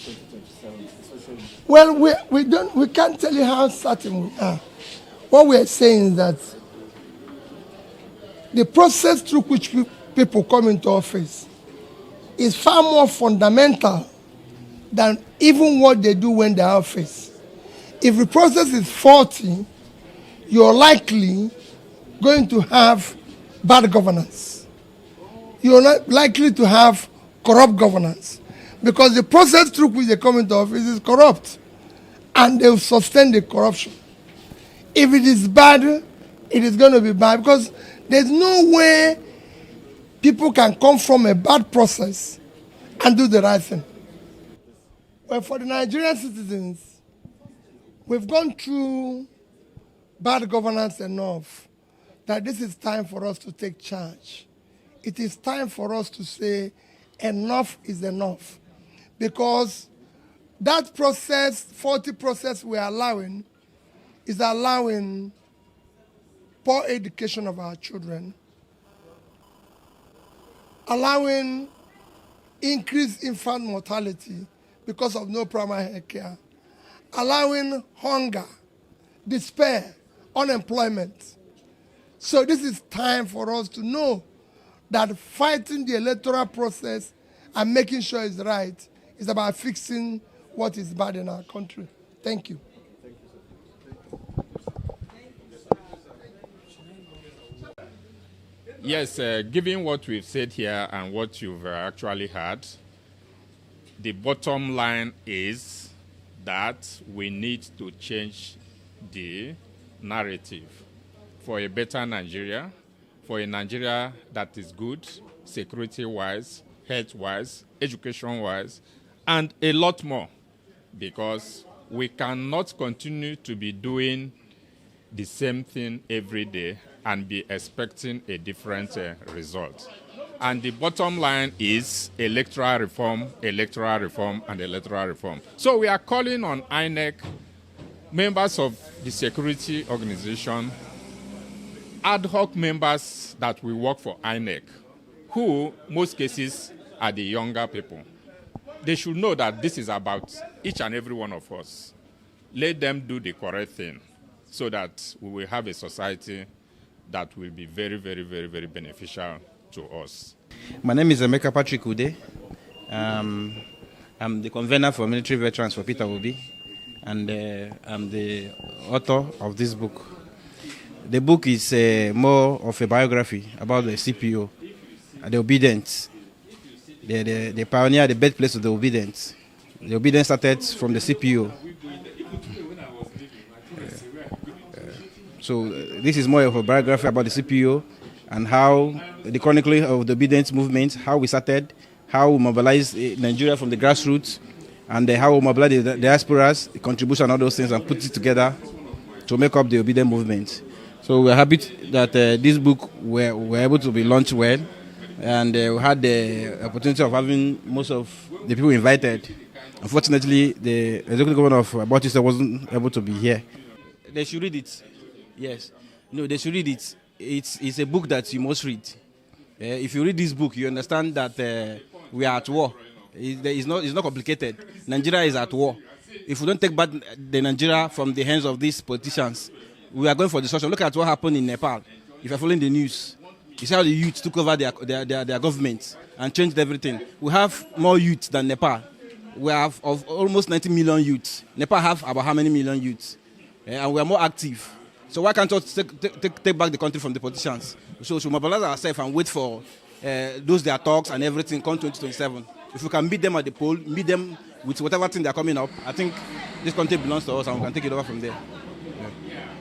2027, especially? Well, we can't tell you how certain we are. What we are saying is that the process through which people come into office is far more fundamental than even what they do when they're office. If the process is faulty, you're likely going to have bad governance. You're not likely to have corrupt governance because the process through which they come into office is corrupt and they will sustain the corruption. If it is bad, it is going to be bad because there's no way people can come from a bad process and do the right thing. Well, for the Nigerian citizens, we've gone through bad governance enough that this is time for us to take charge. It is time for us to say enough is enough. Because that process, faulty process we are allowing, is allowing poor education of our children, allowing increased infant mortality because of no primary health care, allowing hunger, despair, unemployment. So this is time for us to know that fighting the electoral process and making sure it's right is about fixing what is bad in our country. Thank you. Yes, given what we've said here and what you've actually heard, the bottom line is that we need to change the narrative for a better Nigeria, for a Nigeria that is good, security-wise, health-wise, education-wise, and a lot more, because we cannot continue to be doing the same thing every day and be expecting a different result. And the bottom line is electoral reform, and electoral reform. So we are calling on INEC, members of the security organization, ad hoc members that will work for INEC, who, most cases, are the younger people. They should know that this is about each and every one of us. Let them do the correct thing so that we will have a society that will be very, very, very, very beneficial to us. My name is Emeka Patrick Ude. I'm the convener for military veterans for Peter Obi, and I'm the author of this book. The book is more of a biography about the CPO, the obedience, the pioneer, the birthplace of the obedience. The obedience started from the CPO. So this is more of a biography about the CPO and how the chronicling of the obedience movement, how we started, how we mobilized Nigeria from the grassroots, and how we mobilized the diasporas, the contribution, all those things, and put it together to make up the obedient movement. So we're happy that this book were able to be launched well, and we had the opportunity of having most of the people invited. Unfortunately, the executive governor of Akpoti wasn't able to be here. They should read it. Yes. No, they should read it. It's a book that you must read. If you read this book, you understand that we are at war. It's not complicated. Nigeria is at war. If we don't take back the Nigeria from the hands of these politicians, we are going for destruction. Look at what happened in Nepal. If you're following the news, you see how the youth took over their government and changed everything. We have more youth than Nepal. We have of almost 90 million youths. Nepal have about how many million youths? And we are more active. So why can't we take back the country from the politicians? So we should mobilize ourselves and wait for those their talks and everything come 2027. If we can meet them at the poll, meet them with whatever thing they're coming up, I think this country belongs to us and we can take it over from there.